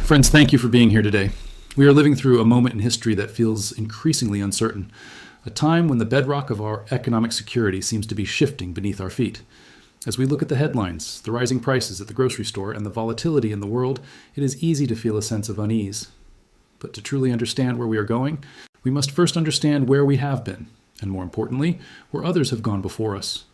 Friends, thank you for being here today. We are living through a moment in history that feels increasingly uncertain, a time when the bedrock of our economic security seems to be shifting beneath our feet. As we look at the headlines, the rising prices at the grocery store, and the volatility in the world, it is easy to feel a sense of unease. But to truly understand where we are going, we must first understand where we have been, and more importantly, where others have gone before us.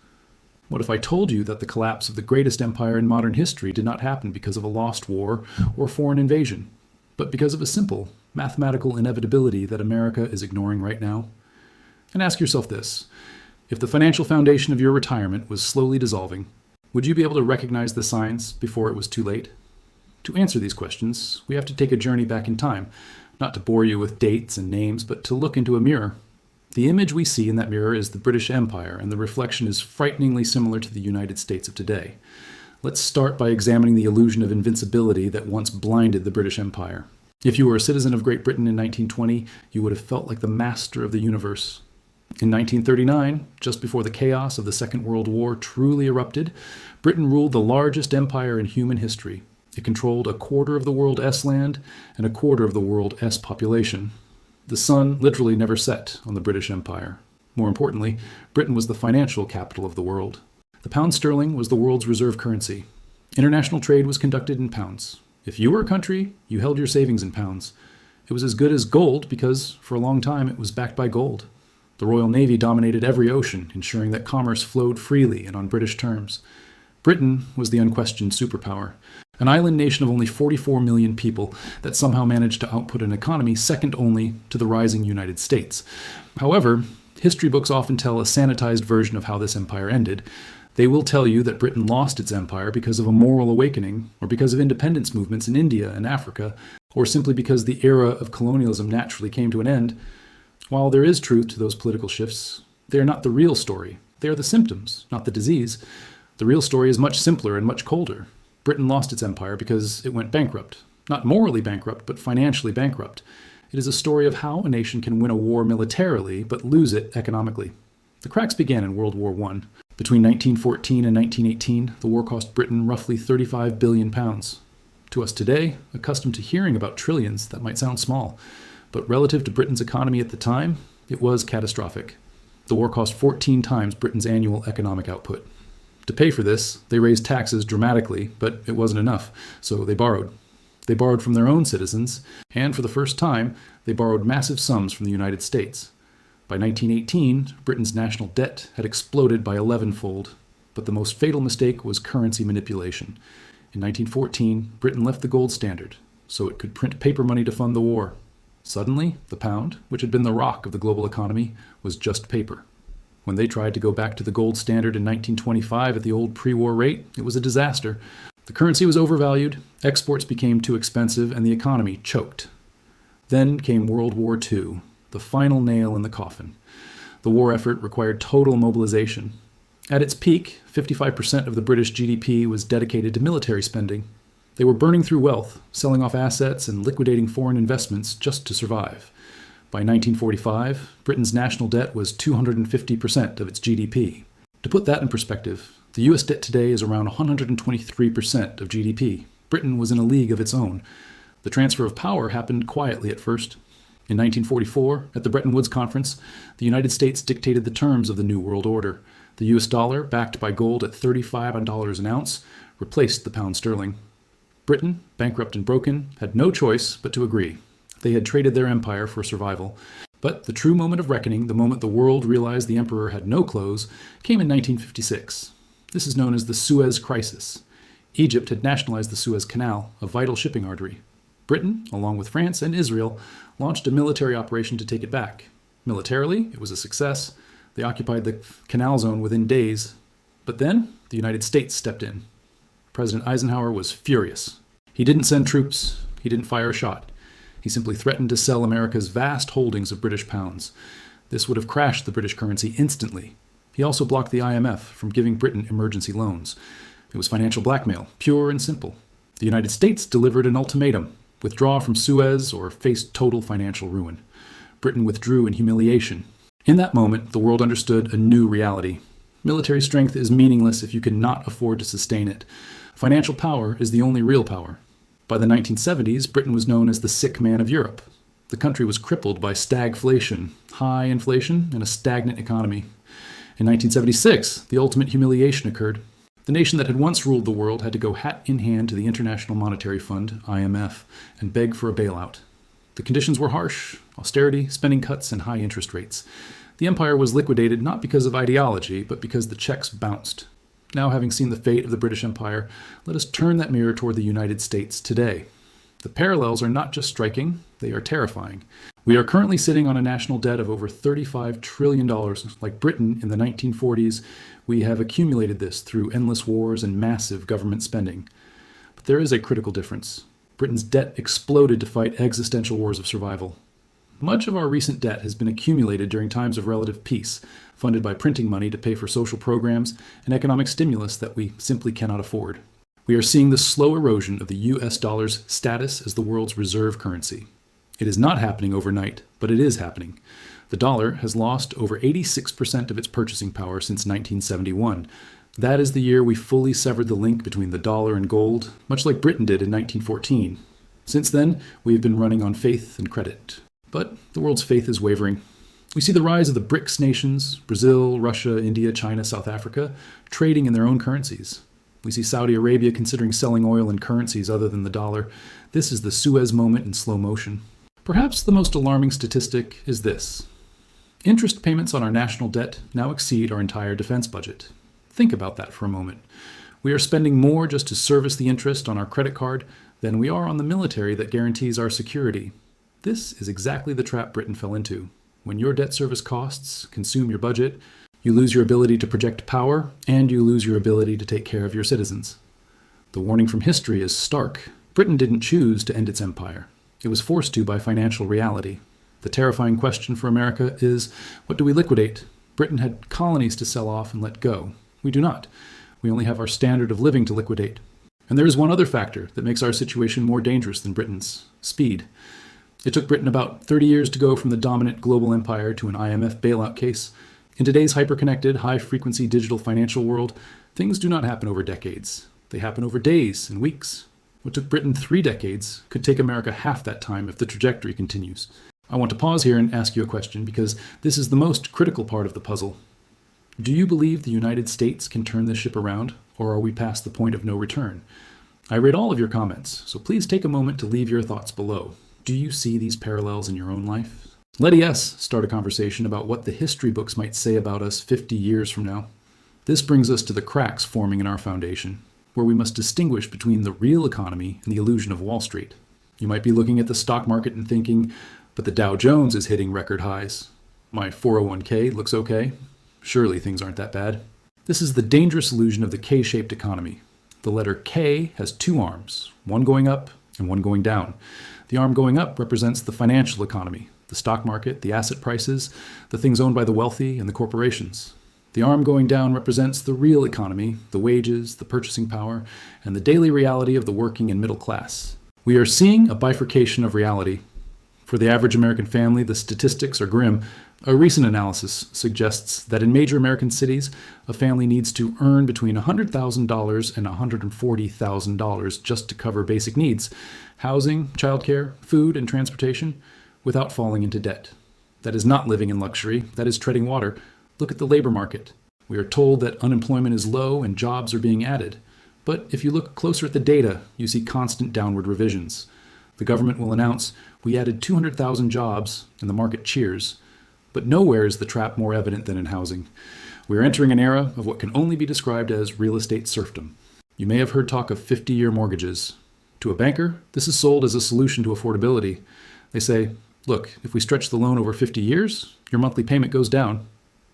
What if I told you that the collapse of the greatest empire in modern history did not happen because of a lost war or foreign invasion, but because of a simple, mathematical inevitability that America is ignoring right now? And ask yourself this: if the financial foundation of your retirement was slowly dissolving, would you be able to recognize the signs before it was too late? To answer these questions, we have to take a journey back in time, not to bore you with dates and names, but to look into a mirror. The image we see in that mirror is the British Empire, and the reflection is frighteningly similar to the United States of today. Let's start by examining the illusion of invincibility that once blinded the British Empire. If you were a citizen of Great Britain in 1920, you would have felt like the master of the universe. In 1939, just before the chaos of the Second World War truly erupted, Britain ruled the largest empire in human history. It controlled a quarter of the world S-land and a quarter of the world S-population. The sun literally never set on the British Empire. More importantly, Britain was the financial capital of the world. The pound sterling was the world's reserve currency. International trade was conducted in pounds. If you were a country, you held your savings in pounds. It was as good as gold because, for a long time, it was backed by gold. The Royal Navy dominated every ocean, ensuring that commerce flowed freely and on British terms. Britain was the unquestioned superpower, an island nation of only 44 million people that somehow managed to output an economy second only to the rising United States. However, history books often tell a sanitized version of how this empire ended. They will tell you that Britain lost its empire because of a moral awakening, or because of independence movements in India and Africa, or simply because the era of colonialism naturally came to an end. While there is truth to those political shifts, they are not the real story. They are the symptoms, not the disease. The real story is much simpler and much colder. Britain lost its empire because it went bankrupt. Not morally bankrupt, but financially bankrupt. It is a story of how a nation can win a war militarily, but lose it economically. The cracks began in World War I. Between 1914 and 1918, the war cost Britain roughly £35 billion. To us today, accustomed to hearing about trillions, that might sound small. But relative to Britain's economy at the time, it was catastrophic. The war cost 14 times Britain's annual economic output. To pay for this, they raised taxes dramatically, but it wasn't enough, so they borrowed. They borrowed from their own citizens, and for the first time, they borrowed massive sums from the United States. By 1918, Britain's national debt had exploded by 11-fold, but the most fatal mistake was currency manipulation. In 1914, Britain left the gold standard, so it could print paper money to fund the war. Suddenly, the pound, which had been the rock of the global economy, was just paper. When they tried to go back to the gold standard in 1925 at the old pre-war rate, it was a disaster. The currency was overvalued, exports became too expensive, and the economy choked. Then came World War II, the final nail in the coffin. The war effort required total mobilization. At its peak, 55% of the British GDP was dedicated to military spending. They were burning through wealth, selling off assets and liquidating foreign investments just to survive. By 1945, Britain's national debt was 250% of its GDP. To put that in perspective, the US debt today is around 123% of GDP. Britain was in a league of its own. The transfer of power happened quietly at first. In 1944, at the Bretton Woods Conference, the United States dictated the terms of the New World Order. The US dollar, backed by gold at $35 an ounce, replaced the pound sterling. Britain, bankrupt and broken, had no choice but to agree. They had traded their empire for survival. But the true moment of reckoning, the moment the world realized the emperor had no clothes, came in 1956. This is known as the Suez Crisis. Egypt had nationalized the Suez Canal, a vital shipping artery. Britain, along with France and Israel, launched a military operation to take it back. Militarily, it was a success. They occupied the canal zone within days. But then, the United States stepped in. President Eisenhower was furious. He didn't send troops. He didn't fire a shot. He simply threatened to sell America's vast holdings of British pounds. This would have crashed the British currency instantly. He also blocked the IMF from giving Britain emergency loans. It was financial blackmail, pure and simple. The United States delivered an ultimatum: withdraw from Suez or face total financial ruin. Britain withdrew in humiliation. In that moment, the world understood a new reality. Military strength is meaningless if you cannot afford to sustain it. Financial power is the only real power. By the 1970s, Britain was known as the sick man of Europe. The country was crippled by stagflation, high inflation, and a stagnant economy. In 1976, the ultimate humiliation occurred. The nation that had once ruled the world had to go hat in hand to the International Monetary Fund, IMF, and beg for a bailout. The conditions were harsh: austerity, spending cuts, and high interest rates. The empire was liquidated not because of ideology, but because the checks bounced. Now, having seen the fate of the British Empire, let us turn that mirror toward the United States today. The parallels are not just striking, they are terrifying. We are currently sitting on a national debt of over $35 trillion. Like Britain in the 1940s, we have accumulated this through endless wars and massive government spending. But there is a critical difference. Britain's debt exploded to fight existential wars of survival. Much of our recent debt has been accumulated during times of relative peace, funded by printing money to pay for social programs and economic stimulus that we simply cannot afford. We are seeing the slow erosion of the US dollar's status as the world's reserve currency. It is not happening overnight, but it is happening. The dollar has lost over 86% of its purchasing power since 1971. That is the year we fully severed the link between the dollar and gold, much like Britain did in 1914. Since then, we have been running on faith and credit. But the world's faith is wavering. We see the rise of the BRICS nations, Brazil, Russia, India, China, South Africa, trading in their own currencies. We see Saudi Arabia considering selling oil in currencies other than the dollar. This is the Suez moment in slow motion. Perhaps the most alarming statistic is this. Interest payments on our national debt now exceed our entire defense budget. Think about that for a moment. We are spending more just to service the interest on our credit card than we are on the military that guarantees our security. This is exactly the trap Britain fell into. When your debt service costs consume your budget, you lose your ability to project power, and you lose your ability to take care of your citizens. The warning from history is stark. Britain didn't choose to end its empire. It was forced to by financial reality. The terrifying question for America is, what do we liquidate? Britain had colonies to sell off and let go. We do not. We only have our standard of living to liquidate. And there is one other factor that makes our situation more dangerous than Britain's: speed. It took Britain about 30 years to go from the dominant global empire to an IMF bailout case. In today's hyper-connected, high-frequency digital financial world, things do not happen over decades. They happen over days and weeks. What took Britain 3 decades could take America half that time if the trajectory continues. I want to pause here and ask you a question, because this is the most critical part of the puzzle. Do you believe the United States can turn this ship around, or are we past the point of no return? I read all of your comments, so please take a moment to leave your thoughts below. Do you see these parallels in your own life? Let ES start a conversation about what the history books might say about us 50 years from now. This brings us to the cracks forming in our foundation, where we must distinguish between the real economy and the illusion of Wall Street. You might be looking at the stock market and thinking, but the Dow Jones is hitting record highs. My 401k looks okay. Surely things aren't that bad. This is the dangerous illusion of the K-shaped economy. The letter K has 2 arms, one going up and one going down. The arm going up represents the financial economy, the stock market, the asset prices, the things owned by the wealthy and the corporations. The arm going down represents the real economy, the wages, the purchasing power, and the daily reality of the working and middle class. We are seeing a bifurcation of reality. For the average American family, the statistics are grim. A recent analysis suggests that in major American cities, a family needs to earn between $100,000 and $140,000 just to cover basic needs: housing, childcare, food, and transportation, without falling into debt. That is not living in luxury. That is treading water. Look at the labor market. We are told that unemployment is low and jobs are being added. But if you look closer at the data, you see constant downward revisions. The government will announce, "We added 200,000 jobs," and the market cheers. But nowhere is the trap more evident than in housing. We are entering an era of what can only be described as real estate serfdom. You may have heard talk of 50-year mortgages. To a banker, this is sold as a solution to affordability. They say, look, if we stretch the loan over 50 years, your monthly payment goes down.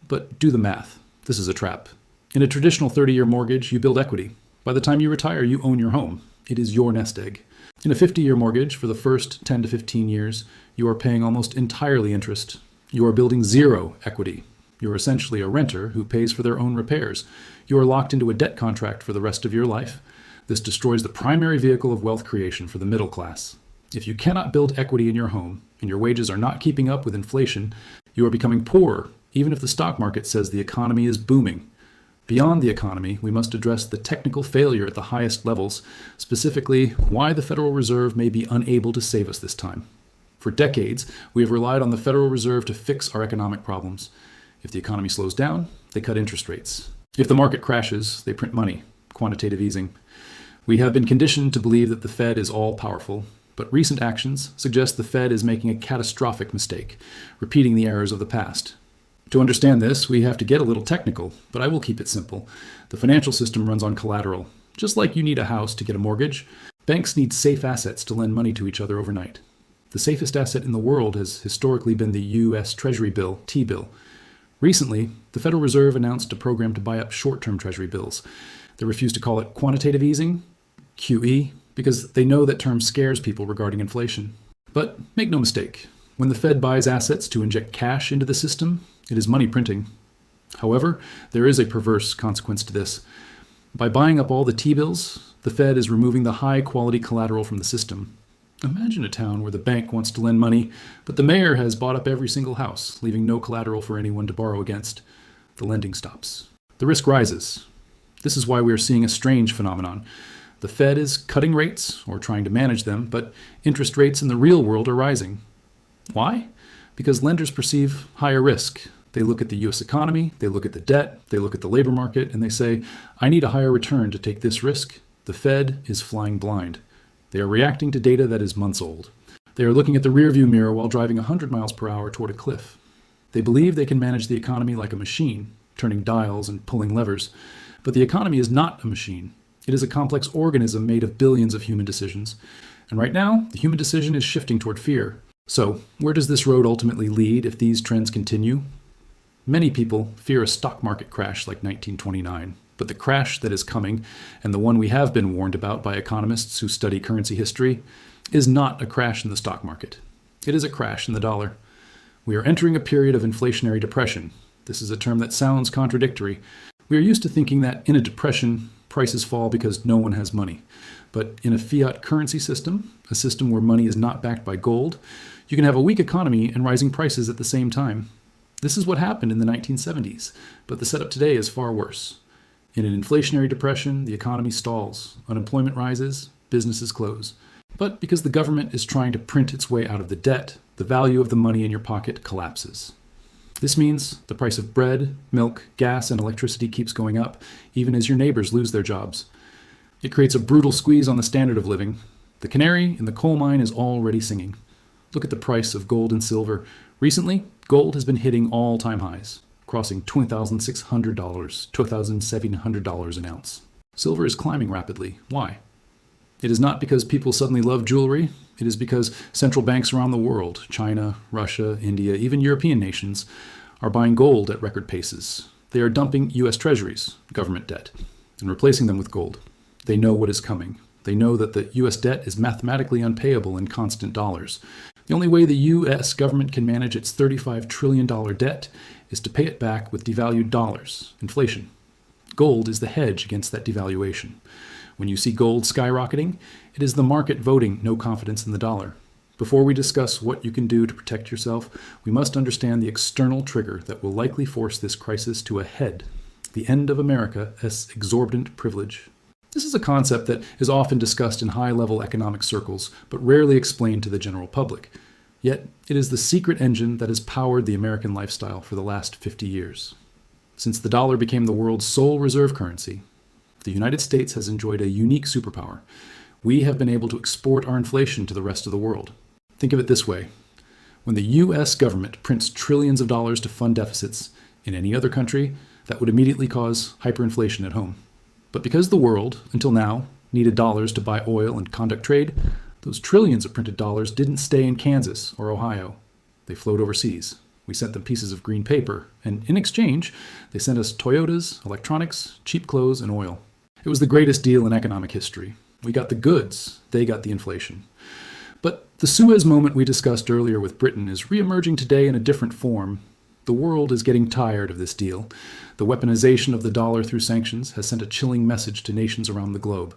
But do the math. This is a trap. In a traditional 30-year mortgage, you build equity. By the time you retire, you own your home. It is your nest egg. In a 50-year mortgage, for the first 10 to 15 years, you are paying almost entirely interest. You are building zero equity. You are essentially a renter who pays for their own repairs. You are locked into a debt contract for the rest of your life. This destroys the primary vehicle of wealth creation for the middle class. If you cannot build equity in your home, and your wages are not keeping up with inflation, you are becoming poorer, even if the stock market says the economy is booming. Beyond the economy, we must address the technical failure at the highest levels, specifically why the Federal Reserve may be unable to save us this time. For decades, we have relied on the Federal Reserve to fix our economic problems. If the economy slows down, they cut interest rates. If the market crashes, they print money, quantitative easing. We have been conditioned to believe that the Fed is all-powerful, but recent actions suggest the Fed is making a catastrophic mistake, repeating the errors of the past. To understand this, we have to get a little technical, but I will keep it simple. The financial system runs on collateral. Just like you need a house to get a mortgage, banks need safe assets to lend money to each other overnight. The safest asset in the world has historically been the U.S. Treasury bill, T-bill. Recently, the Federal Reserve announced a program to buy up short-term Treasury bills. They refuse to call it quantitative easing, QE, because they know that term scares people regarding inflation. But make no mistake, when the Fed buys assets to inject cash into the system, it is money printing. However, there is a perverse consequence to this. By buying up all the T-bills, the Fed is removing the high-quality collateral from the system. Imagine a town where the bank wants to lend money, but the mayor has bought up every single house, leaving no collateral for anyone to borrow against. The lending stops. The risk rises. This is why we are seeing a strange phenomenon. The Fed is cutting rates, or trying to manage them, but interest rates in the real world are rising. Why? Because lenders perceive higher risk. They look at the U.S. economy, they look at the debt, they look at the labor market, and they say, I need a higher return to take this risk. The Fed is flying blind. They are reacting to data that is months old. They are looking at the rearview mirror while driving 100 miles per hour toward a cliff. They believe they can manage the economy like a machine, turning dials and pulling levers. But the economy is not a machine. It is a complex organism made of billions of human decisions. And right now, the human decision is shifting toward fear. So, where does this road ultimately lead if these trends continue? Many people fear a stock market crash like 1929, but the crash that is coming, and the one we have been warned about by economists who study currency history, is not a crash in the stock market. It is a crash in the dollar. We are entering a period of inflationary depression. This is a term that sounds contradictory. We are used to thinking that in a depression, prices fall because no one has money. But in a fiat currency system, a system where money is not backed by gold, you can have a weak economy and rising prices at the same time. This is what happened in the 1970s, but the setup today is far worse. In an inflationary depression, the economy stalls, unemployment rises, businesses close. But because the government is trying to print its way out of the debt, the value of the money in your pocket collapses. This means the price of bread, milk, gas, and electricity keeps going up, even as your neighbors lose their jobs. It creates a brutal squeeze on the standard of living. The canary in the coal mine is already singing. Look at the price of gold and silver. Recently, gold has been hitting all-time highs, crossing $2,600, $2,700 an ounce. Silver is climbing rapidly. Why? It is not because people suddenly love jewelry. It is because central banks around the world, China, Russia, India, even European nations, are buying gold at record paces. They are dumping U.S. treasuries, government debt, and replacing them with gold. They know what is coming. They know that the U.S. debt is mathematically unpayable in constant dollars. The only way the U.S. government can manage its $35 trillion debt is to pay it back with devalued dollars, inflation. Gold is the hedge against that devaluation. When you see gold skyrocketing, it is the market voting no confidence in the dollar. Before we discuss what you can do to protect yourself, we must understand the external trigger that will likely force this crisis to a head, the end of America's exorbitant privilege. This is a concept that is often discussed in high-level economic circles, but rarely explained to the general public. Yet, it is the secret engine that has powered the American lifestyle for the last 50 years. Since the dollar became the world's sole reserve currency, the United States has enjoyed a unique superpower. We have been able to export our inflation to the rest of the world. Think of it this way. When the U.S. government prints trillions of dollars to fund deficits in any other country, that would immediately cause hyperinflation at home. But because the world, until now, needed dollars to buy oil and conduct trade, those trillions of printed dollars didn't stay in Kansas or Ohio. They flowed overseas. We sent them pieces of green paper, and in exchange, they sent us Toyotas, electronics, cheap clothes, and oil. It was the greatest deal in economic history. We got the goods, they got the inflation. But the Suez moment we discussed earlier with Britain is reemerging today in a different form. The world is getting tired of this deal. The weaponization of the dollar through sanctions has sent a chilling message to nations around the globe.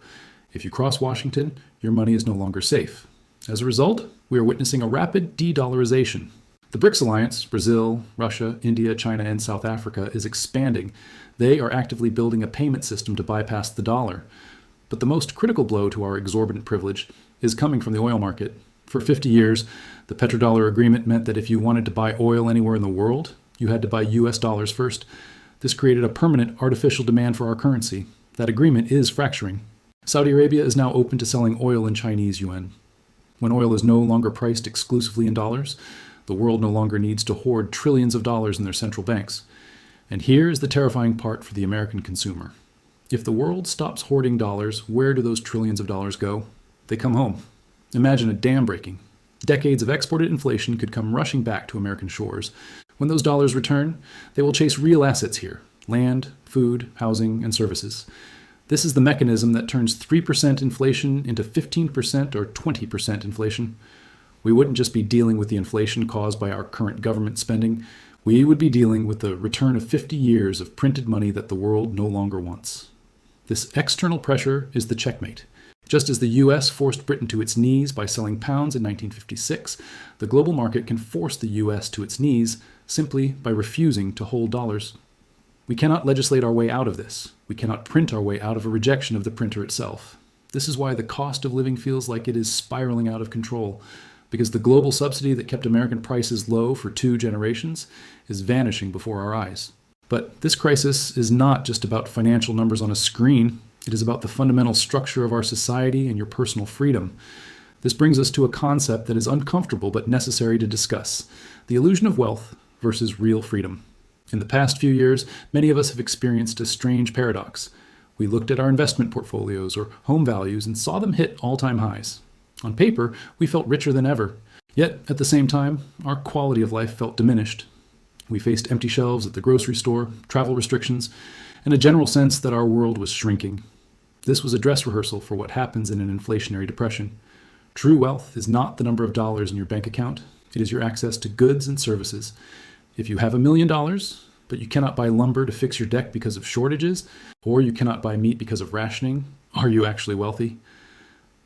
If you cross Washington, your money is no longer safe. As a result, we are witnessing a rapid de-dollarization. The BRICS alliance, Brazil, Russia, India, China, and South Africa, is expanding. They are actively building a payment system to bypass the dollar. But the most critical blow to our exorbitant privilege is coming from the oil market. For 50 years, the petrodollar agreement meant that if you wanted to buy oil anywhere in the world, you had to buy US dollars first. This created a permanent artificial demand for our currency. That agreement is fracturing. Saudi Arabia is now open to selling oil in Chinese yuan. When oil is no longer priced exclusively in dollars, the world no longer needs to hoard trillions of dollars in their central banks. And here is the terrifying part for the American consumer. If the world stops hoarding dollars, where do those trillions of dollars go? They come home. Imagine a dam breaking. Decades of exported inflation could come rushing back to American shores. When those dollars return, they will chase real assets here: land, food, housing, and services. This is the mechanism that turns 3% inflation into 15% or 20% inflation. We wouldn't just be dealing with the inflation caused by our current government spending. We would be dealing with the return of 50 years of printed money that the world no longer wants. This external pressure is the checkmate. Just as the US forced Britain to its knees by selling pounds in 1956, the global market can force the US to its knees simply by refusing to hold dollars. We cannot legislate our way out of this. We cannot print our way out of a rejection of the printer itself. This is why the cost of living feels like it is spiraling out of control, because the global subsidy that kept American prices low for 2 generations is vanishing before our eyes. But this crisis is not just about financial numbers on a screen. It is about the fundamental structure of our society and your personal freedom. This brings us to a concept that is uncomfortable but necessary to discuss: the illusion of wealth versus real freedom. In the past few years, many of us have experienced a strange paradox. We looked at our investment portfolios or home values and saw them hit all-time highs. On paper, we felt richer than ever. Yet, at the same time, our quality of life felt diminished. We faced empty shelves at the grocery store, travel restrictions, and a general sense that our world was shrinking. This was a dress rehearsal for what happens in an inflationary depression. True wealth is not the number of dollars in your bank account. It is your access to goods and services. If you have $1 million, but you cannot buy lumber to fix your deck because of shortages, or you cannot buy meat because of rationing, are you actually wealthy?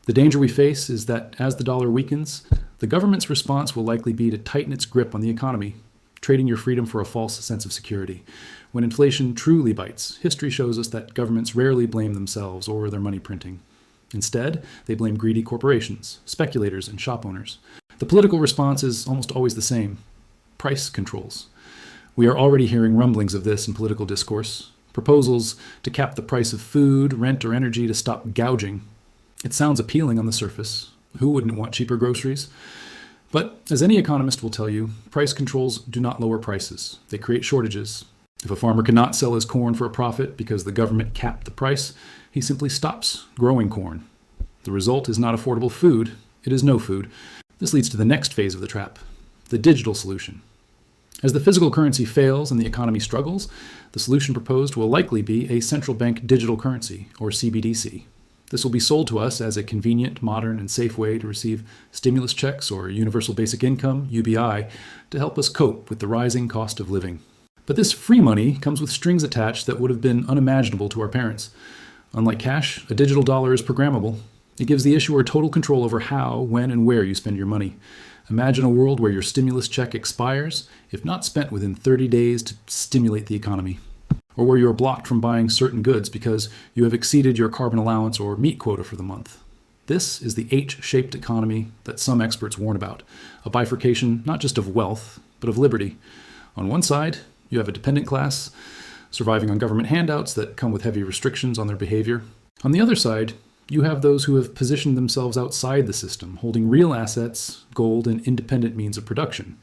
The danger we face is that as the dollar weakens, the government's response will likely be to tighten its grip on the economy, trading your freedom for a false sense of security. When inflation truly bites, history shows us that governments rarely blame themselves or their money printing. Instead, they blame greedy corporations, speculators, and shop owners. The political response is almost always the same: price controls. We are already hearing rumblings of this in political discourse, proposals to cap the price of food, rent, or energy to stop gouging. It sounds appealing on the surface. Who wouldn't want cheaper groceries? But as any economist will tell you, price controls do not lower prices. They create shortages. If a farmer cannot sell his corn for a profit because the government capped the price, he simply stops growing corn. The result is not affordable food. It is no food. This leads to the next phase of the trap: the digital solution. As the physical currency fails and the economy struggles, the solution proposed will likely be a central bank digital currency, or CBDC. This will be sold to us as a convenient, modern, and safe way to receive stimulus checks or universal basic income, UBI, to help us cope with the rising cost of living. But this free money comes with strings attached that would have been unimaginable to our parents. Unlike cash, a digital dollar is programmable. It gives the issuer total control over how, when, and where you spend your money. Imagine a world where your stimulus check expires, if not spent within 30 days to stimulate the economy. Or where you are blocked from buying certain goods because you have exceeded your carbon allowance or meat quota for the month. This is the H-shaped economy that some experts warn about, a bifurcation not just of wealth, but of liberty. On one side, you have a dependent class, surviving on government handouts that come with heavy restrictions on their behavior. On the other side, you have those who have positioned themselves outside the system, holding real assets, gold, and independent means of production.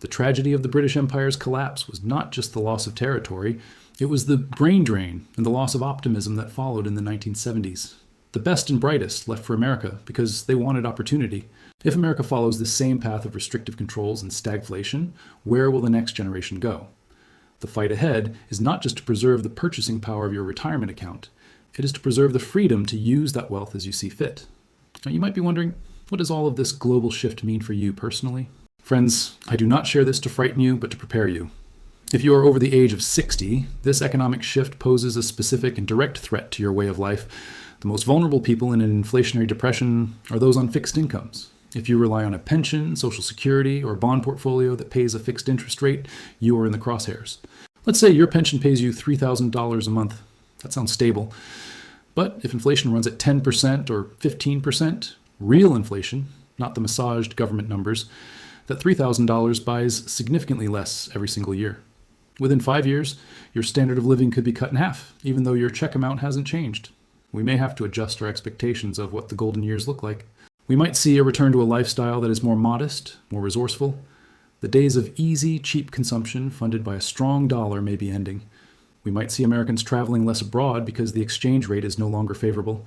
The tragedy of the British Empire's collapse was not just the loss of territory, it was the brain drain and the loss of optimism that followed in the 1970s. The best and brightest left for America because they wanted opportunity. If America follows this same path of restrictive controls and stagflation, where will the next generation go? The fight ahead is not just to preserve the purchasing power of your retirement account. It is to preserve the freedom to use that wealth as you see fit. Now, you might be wondering, what does all of this global shift mean for you personally? Friends, I do not share this to frighten you, but to prepare you. If you are over the age of 60, this economic shift poses a specific and direct threat to your way of life. The most vulnerable people in an inflationary depression are those on fixed incomes. If you rely on a pension, Social Security, or bond portfolio that pays a fixed interest rate, you are in the crosshairs. Let's say your pension pays you $3,000 a month. That sounds stable. But if inflation runs at 10% or 15%, real inflation, not the massaged government numbers, that $3,000 buys significantly less every single year. Within 5 years, your standard of living could be cut in half, even though your check amount hasn't changed. We may have to adjust our expectations of what the golden years look like. We might see a return to a lifestyle that is more modest, more resourceful. The days of easy, cheap consumption funded by a strong dollar may be ending. We might see Americans traveling less abroad because the exchange rate is no longer favorable.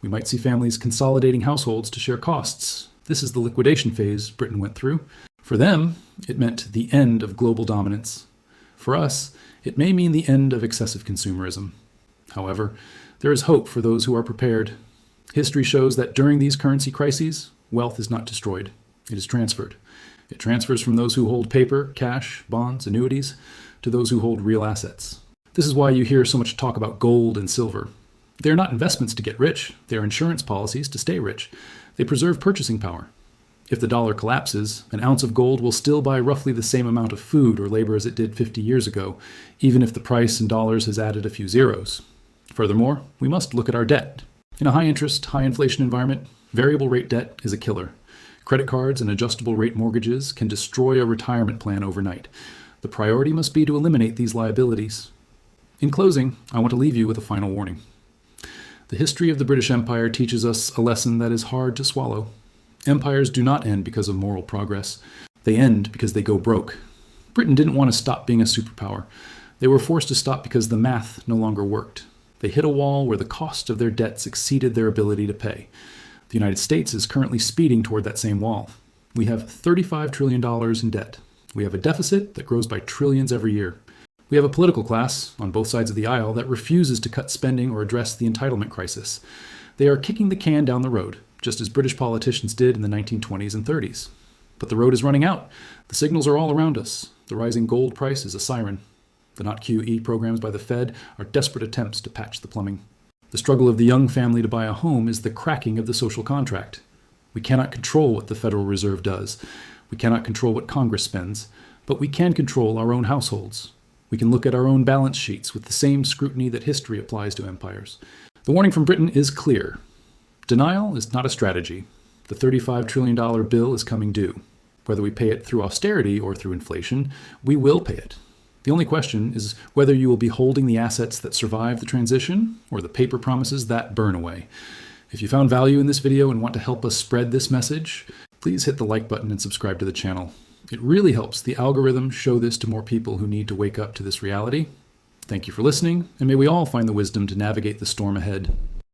We might see families consolidating households to share costs. This is the liquidation phase Britain went through. For them, it meant the end of global dominance. For us, it may mean the end of excessive consumerism. However, there is hope for those who are prepared. History shows that during these currency crises, wealth is not destroyed. It is transferred. It transfers from those who hold paper, cash, bonds, annuities, to those who hold real assets. This is why you hear so much talk about gold and silver. They are not investments to get rich. They are insurance policies to stay rich. They preserve purchasing power. If the dollar collapses, an ounce of gold will still buy roughly the same amount of food or labor as it did 50 years ago, even if the price in dollars has added a few zeros. Furthermore, we must look at our debt. In a high-interest, high-inflation environment, variable rate debt is a killer. Credit cards and adjustable rate mortgages can destroy a retirement plan overnight. The priority must be to eliminate these liabilities. In closing, I want to leave you with a final warning. The history of the British Empire teaches us a lesson that is hard to swallow. Empires do not end because of moral progress. They end because they go broke. Britain didn't want to stop being a superpower. They were forced to stop because the math no longer worked. They hit a wall where the cost of their debts exceeded their ability to pay. The United States is currently speeding toward that same wall. We have $35 trillion in debt. We have a deficit that grows by trillions every year. We have a political class, on both sides of the aisle, that refuses to cut spending or address the entitlement crisis. They are kicking the can down the road, just as British politicians did in the 1920s and 30s. But the road is running out. The signals are all around us. The rising gold price is a siren. The not QE programs by the Fed are desperate attempts to patch the plumbing. The struggle of the young family to buy a home is the cracking of the social contract. We cannot control what the Federal Reserve does. We cannot control what Congress spends, but we can control our own households. We can look at our own balance sheets with the same scrutiny that history applies to empires. The warning from Britain is clear. Denial is not a strategy. The $35 trillion bill is coming due. Whether we pay it through austerity or through inflation, we will pay it. The only question is whether you will be holding the assets that survive the transition or the paper promises that burn away. If you found value in this video and want to help us spread this message, please hit the like button and subscribe to the channel. It really helps the algorithm show this to more people who need to wake up to this reality. Thank you for listening, and may we all find the wisdom to navigate the storm ahead.